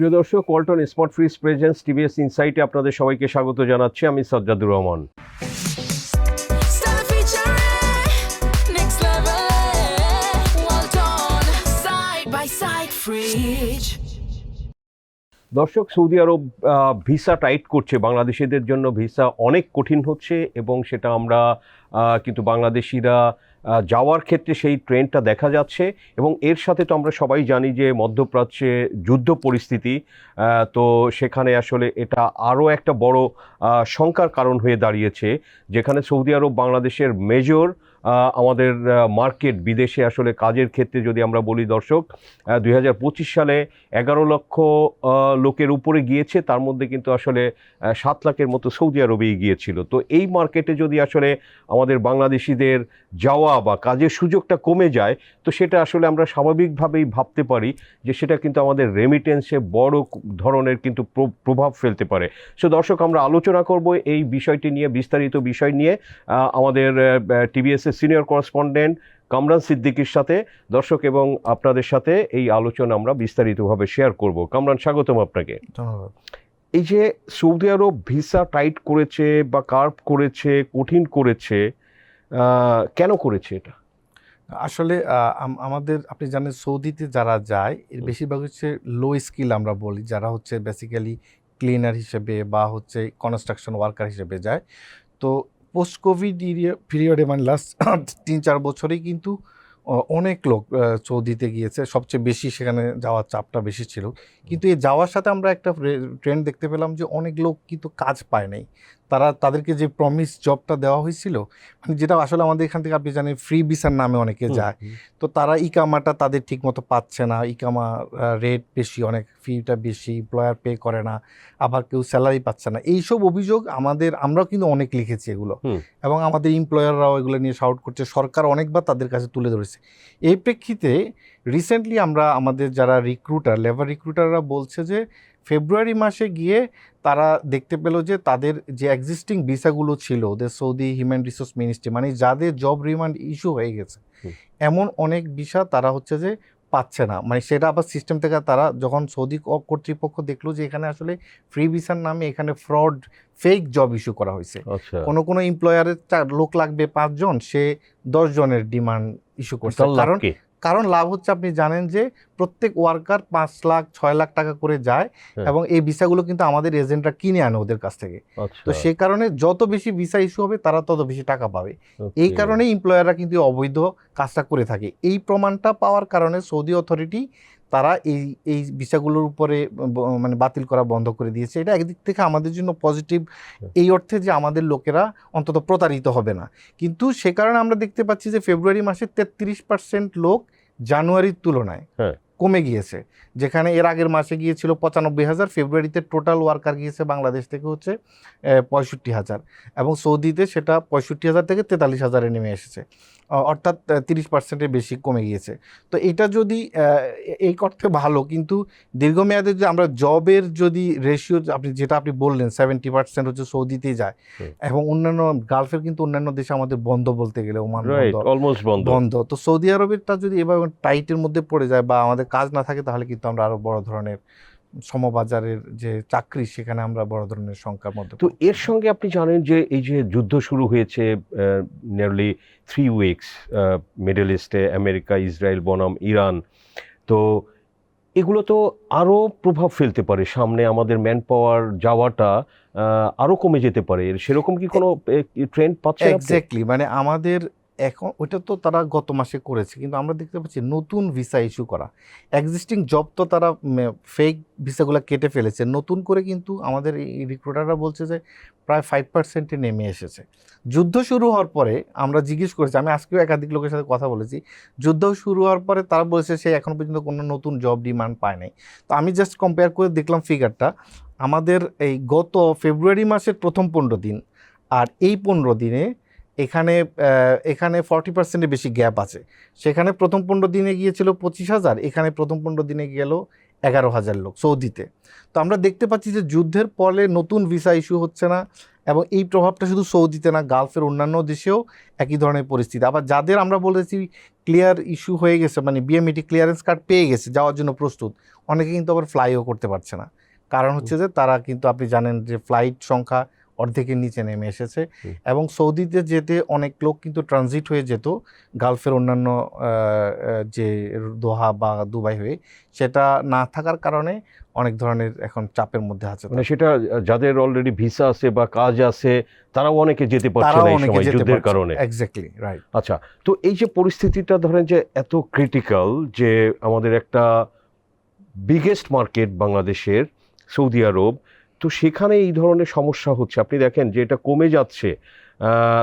প্রিয় দর্শক, Walton smart fridge presence TVS ইনসাইটে আপনাদের সবাইকে স্বাগত জানাচ্ছি। আমি সাজ্জাদুর রহমান। দর্শক, সৌদি আরব ভিসা টাইট করছে, বাংলাদেশিদের জন্য ভিসা অনেক কঠিন হচ্ছে এবং সেটা আমরা কিন্তু বাংলাদেশিরা যাওয়ার ক্ষেত্রে সেই ট্রেন্ডটা দেখা যাচ্ছে। এবং এর সাথে তো আমরা সবাই জানি যে মধ্যপ্রাচ্যে যুদ্ধ পরিস্থিতি, তো সেখানে আসলে এটা আরও একটা বড় শঙ্কার কারণ হয়ে দাঁড়িয়েছে, যেখানে সৌদি আরব বাংলাদেশের মেজর আমাদের মার্কেট। বিদেশে আসলে কাজের ক্ষেত্রে যদি আমরা বলি দর্শক, 2025 সালে 11 লক্ষ লোকের উপরে গিয়েছে, তার মধ্যে কিন্তু আসলে 7 লাখের মতো সৌদি আরবেই গিয়েছিল। তো এই মার্কেটে যদি আসলে আমাদের বাংলাদেশিদের যাওয়া বা কাজের সুযোগটা কমে যায়, তো সেটা আসলে আমরা স্বাভাবিকভাবেই ভাবতে পারি যে সেটা কিন্তু আমাদের রেমিটেন্সে বড় ধরনের কিন্তু প্রভাব ফেলতে পারে। সো দর্শক, আমরা আলোচনা করব এই বিষয়টি নিয়ে, বিস্তারিত বিষয় নিয়ে আমাদের টিভিএসের সিনিয়র করেসপন্ডেন্ট কামরান সিদ্দিকীর সাথে দর্শক, এবং আপনাদের সাথে এই আলোচনা আমরা বিস্তারিতভাবে শেয়ার করব। কামরান, স্বাগতম আপনাকে। ধন্যবাদ। এই যে সৌদি আরব ভিসা টাইট করেছে বা কার্ভ করেছে, কঠিন করেছে, কেন করেছে এটা? আসলে আমাদের, আপনি জানেন, সৌদিতে যারা যায় এর বেশিরভাগ হচ্ছে লো স্কিল, আমরা বলি, যারা হচ্ছে বেসিক্যালি ক্লিনার হিসেবে বা হচ্ছে কনস্ট্রাকশন ওয়ার্কার হিসেবে যায়। তো পোস্ট কোভিড পিরিয়ডে, মানে লাস্ট 3-4 বছরেই কিন্তু অনেক লোক সৌদিতে গিয়েছে। সবচেয়ে বেশি সেখানে যাওয়ার চাপটা বেশি ছিল। কিন্তু এই যাওয়ার সাথে আমরা একটা ট্রেন্ড দেখতে পেলাম যে অনেক লোক কিন্তু কাজ পায় নাই। তাদেরকে যে প্রমিস জবটা দেওয়া হয়েছিল, মানে যেটা আসলে আমাদের এখান থেকে, আপনি জানেন, ফ্রি ভিসার নামে অনেকে যায়, তো তারা ইকামাটা তাদের ঠিকমতো পাচ্ছে না। ইকামা রেট বেশি, অনেক ফিটা বেশি, এমপ্লয়ার পে করে না, আবার কেউ স্যালারি পাচ্ছে না। এইসব অভিযোগ আমরাও কিন্তু অনেক লিখেছি এগুলো, এবং আমাদের এমপ্লয়াররাও এগুলো নিয়ে শাউট করছে। সরকার অনেকবার তাদের কাছে তুলে ধরেছে। এই প্রেক্ষিতে রিসেন্টলি আমরা, আমাদের যারা লেবার রিক্রুটাররা বলছে যে ফেব্রুয়ারি মাসে গিয়ে তারা দেখতে পেল যে তাদের যে এক্সিস্টিং ভিসাগুলো ছিল, ওদের সৌদি হিউম্যান রিসোর্স মিনিস্ট্রি, মানে যাদের জব রিমান্ড ইস্যু হয়ে গেছে, এমন অনেক ভিসা তারা হচ্ছে যে পাচ্ছে না। মানে সেটা আবার সিস্টেম থেকে তারা, যখন সৌদি কর্তৃপক্ষ দেখলো যে এখানে আসলে ফ্রি ভিসার নামে এখানে ফ্রড, ফেক জব ইস্যু করা হয়েছে। কোনো এমপ্লয়ারের লোক লাগবে 5 জন, সে 10 জনের ডিমান্ড ইস্যু করছে। কারণ লাভ হচ্ছে, আপনি জানেন যে প্রত্যেক ওয়ার্কার 5 লাখ 6 লাখ টাকা করে যায়, এবং এই ভিসাগুলো কিন্তু আমাদের এজেন্টরা কিনে আনে ওদের কাছ থেকে। তো সেই কারণে যত বেশি ভিসা ইস্যু হবে তারা তত বেশি টাকা পাবে। এই কারণে এমপ্লয়াররা কিন্তু অবৈধ কাজটা করে থাকে। এই প্রমাণটা পাওয়ার কারণে সৌদি অথরিটি তারা এই ভিসাগুলোর উপরে মানে বাতিল করা বন্ধ করে দিয়েছে। এটা একদিক থেকে আমাদের জন্য পজিটিভ, এই অর্থে যে আমাদের লোকেরা অন্তত প্রতারিত হবে না। কিন্তু সে কারণে আমরা দেখতে পাচ্ছি যে ফেব্রুয়ারি মাসে 33% লোক জানুয়ারির তুলনায় কমে গিয়েছে। যেখানে এর আগের মাসে গিয়েছিল 95,000, ফেব্রুয়ারিতে টোটাল ওয়ার্কার গিয়েছে বাংলাদেশ থেকে হচ্ছে 65,000, এবং সৌদিতে সেটা 65,000 থেকে 43,000-এ নেমে এসেছে, অর্থাৎ 30%-এর বেশি কমে গিয়েছে। তো এটা যদি এই অর্থে ভালো, কিন্তু দীর্ঘমেয়াদে যদি আমরা জবের যদি রেশিও, আপনি বললেন 70% হচ্ছে সৌদিতেই যায়, এবং অন্যান্য গালফের কিন্তু অন্যান্য দেশে আমাদের বন্ধ, বলতে গেলে ওমান বন্ধ। তো সৌদি আরবেরটা যদি এভাবে টাইটের মধ্যে পড়ে যায় বা আমাদের কাজ না থাকে, তাহলে কিন্তু আমরা আরো বড় ধরনের সমবাজারের যে চাকরি, সেখানে আমরা বড় ধরনের সংখ্যার মধ্যে। তো এর সঙ্গে আপনি জানেন যে এই যে যুদ্ধ শুরু হয়েছে নিয়ারলি 3 উইকস, মিডল ইস্টে, আমেরিকা, ইসরায়েল বনাম ইরান, তো এগুলো তো আরও প্রভাব ফেলতে পারে। সামনে আমাদের ম্যান পাওয়ার যাওয়াটা আরও কমে যেতে পারে। সেরকম কি কোনো ট্রেন্ড পাচ্ছে? এক্স্যাক্টলি, মানে আমাদের এখন ওইটা তো তারা গত মাসে করেছে, কিন্তু আমরা দেখতে পাচ্ছি নতুন ভিসা ইস্যু করা, এক্সিস্টিং জব তো তারা ফেক ভিসাগুলো কেটে ফেলেছে, নতুন করে কিন্তু আমাদের এই রিক্রুটাররা বলছে যে প্রায় 5%-এ নেমে এসেছে। যুদ্ধ শুরু হওয়ার পরে আমরা জিজ্ঞেস করেছি, আমি আজকেও একাধিক লোকের সাথে কথা বলেছি, যুদ্ধ শুরু হওয়ার পরে তারা বলেছে সে এখন পর্যন্ত কোনো নতুন জব ডিমান্ড পায় নাই। তো আমি জাস্ট কম্পেয়ার করে দেখলাম ফিগারটা, আমাদের এই গত ফেব্রুয়ারি মাসের প্রথম 15 দিন আর এই 15 দিনে এখানে 40%-এর বেশি গ্যাপ আছে। সেখানে প্রথম 15 দিনে গিয়েছিল 25,000, এখানে প্রথম 15 দিনে গেল 11,000 লোক সৌদিতে। তো আমরা দেখতে পাচ্ছি যে যুদ্ধের ফলে নতুন ভিসা ইস্যু হচ্ছে না, এবং এই প্রভাবটা শুধু সৌদিতে না, গালফের অন্যান্য দেশেও একই ধরনের পরিস্থিতি। আবার যাদের আমরা বলেছি ক্লিয়ার ইস্যু হয়ে গেছে, মানে বিএমইটি ক্লিয়ারেন্স কার্ড পেয়ে গেছে, যাওয়ার জন্য প্রস্তুত, অনেকে কিন্তু আবার ফ্লাইও করতে পারছে না। কারণ হচ্ছে যে তারা কিন্তু, আপনি জানেন যে ফ্লাইট সংখ্যা অর্ধেকের নিচে নেমে এসেছে, এবং সৌদিতে যেতে অনেক লোক কিন্তু ট্রানজিট হয়ে যেত গালফের অন্যান্য যে দোহা বা দুবাই হয়ে, সেটা না থাকার কারণে অনেক ধরনের এখন চাপের মধ্যে আছে। মানে সেটা যাদের অলরেডি ভিসা আছে বা কাজ আছে তারাও অনেকে যেতে পারছে তারাও না এই অনেকে সময় যেতে যুদ্ধের পারছে। কারণে। Exactly right. আচ্ছা, তো এই যে পরিস্থিতিটা ধরেন যে এত ক্রিটিক্যাল, যে আমাদের একটা বিগেস্ট মার্কেট বাংলাদেশের সৌদি আরব, তো সেখানে এই ধরনের সমস্যা হচ্ছে, আপনি দেখেন যে এটা কমে যাচ্ছে,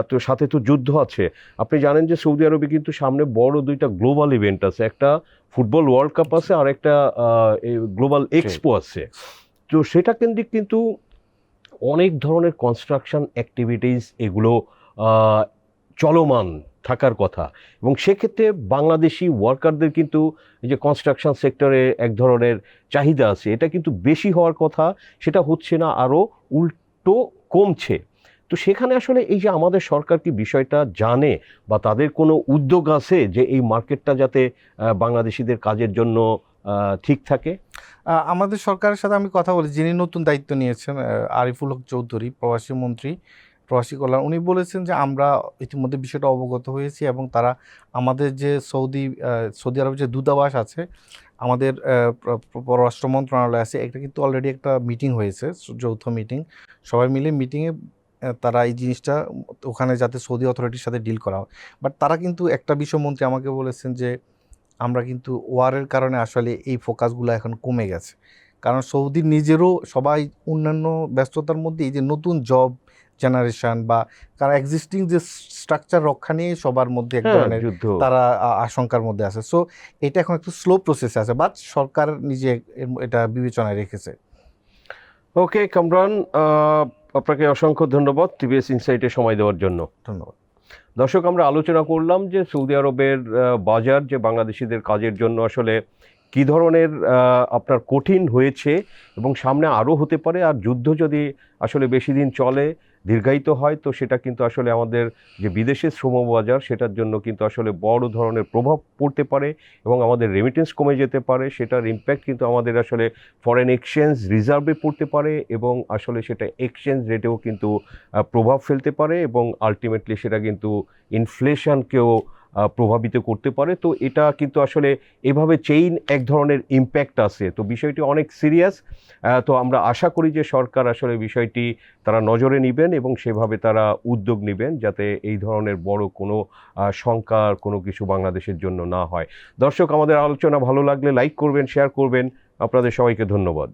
তো সাথে তো যুদ্ধ আছে। আপনি জানেন যে সৌদি আরবে কিন্তু সামনে বড় দুইটা গ্লোবাল ইভেন্ট আছে, একটা ফুটবল ওয়ার্ল্ড কাপ আছে আর একটা গ্লোবাল এক্সপো আছে। তো সেটা কেন্দ্রিক কিন্তু অনেক ধরনের কনস্ট্রাকশন অ্যাক্টিভিটিস এগুলো আহ, চলমান থাকার কথা, এবং সেক্ষেত্রে বাংলাদেশি ওয়ার্কারদের কিন্তু এই যে কনস্ট্রাকশন সেক্টরে এক ধরনের চাহিদা আছে, এটা কিন্তু বেশি হওয়ার কথা, সেটা হচ্ছে না, আরও উল্টো কমছে। তো সেখানে আসলে এই যে আমাদের সরকার কি বিষয়টা জানে বা তাদের কোনো উদ্যোগ আছে যে এই মার্কেটটা যাতে বাংলাদেশিদের কাজের জন্য ঠিক থাকে? আমাদের সরকারের সাথে আমি কথা বলি, যিনি নতুন দায়িত্ব নিয়েছেন আরিফুল হক চৌধুরী, প্রবাসী মন্ত্রী, প্রবাসী কল্যাণ, উনি বলেছেন যে আমরা ইতিমধ্যে বিষয়টা অবগত হয়েছি, এবং তারা আমাদের যে সৌদি আরবের যে দূতাবাস আছে, আমাদের পররাষ্ট্র মন্ত্রণালয় আছে, এটা কিন্তু অলরেডি একটা মিটিং হয়েছে, যৌথ মিটিং, সবাই মিলে মিটিংয়ে তারা এই জিনিসটা ওখানে যাতে সৌদি অথরিটির সাথে ডিল করা হয়। বাট তারা কিন্তু একটা বিষয় মন্ত্রী আমাকে বলেছেন যে আমরা কিন্তু ওয়ারের কারণে আসলে এই ফোকাসগুলো এখন কমে গেছে, কারণ সৌদির নিজেরও সবাই অন্যান্য ব্যস্ততার মধ্যে এই যে নতুন জব জেনারেশন বা কারণ এক্সিস্টিং যে স্ট্রাকচার রক্ষা নিয়ে সবার মধ্যে এক ধরনের যুদ্ধ। তারা আশঙ্কার মধ্যে আছে। সো এটা এখন একটু স্লো প্রসেসে আছে, বাট সরকার নিজে এটা বিবেচনায় রেখেছে। ওকে কামরান, আপনাকে অসংখ্য ধন্যবাদ টিভিএস ইনসাইটে সময় দেওয়ার জন্য। ধন্যবাদ। দর্শক, আমরা আলোচনা করলাম যে সৌদি আরবের বাজার যে বাংলাদেশিদের কাজের জন্য আসলে কী ধরনের আপনার কঠিন হয়েছে এবং সামনে আরও হতে পারে, আর যুদ্ধ যদি আসলে বেশি দিন চলে, দীর্ঘায়িত হয়, তো সেটা কিন্তু আসলে আমাদের যে বিদেশের শ্রমবাজার সেটার জন্য কিন্তু আসলে বড় ধরনের প্রভাব পড়তে পারে এবং আমাদের রেমিটেন্স কমে যেতে পারে। সেটার ইম্প্যাক্ট কিন্তু আমাদের আসলে ফরেন এক্সচেঞ্জ রিজার্ভে পড়তে পারে এবং আসলে সেটা এক্সচেঞ্জ রেটেও কিন্তু প্রভাব ফেলতে পারে এবং আলটিমেটলি সেটা কিন্তু ইনফ্লেশনকেও প্রভাবিত করতে পারে। তো এটা কিন্তু আসলে এভাবে চেইন এক ধরনের ইম্প্যাক্ট আছে, তো বিষয়টি অনেক সিরিয়াস। তো আমরা আশা করি যে সরকার আসলে বিষয়টি তারা নজরে নেবেন এবং সেভাবে তারা উদ্যোগ নেবেন যাতে এই ধরনের বড় কোনো শঙ্কার কোনো কিছু বাংলাদেশের জন্য না হয়। দর্শক, আমাদের আলোচনা ভালো লাগলে লাইক করবেন, শেয়ার করবেন। আপনাদের সবাইকে ধন্যবাদ।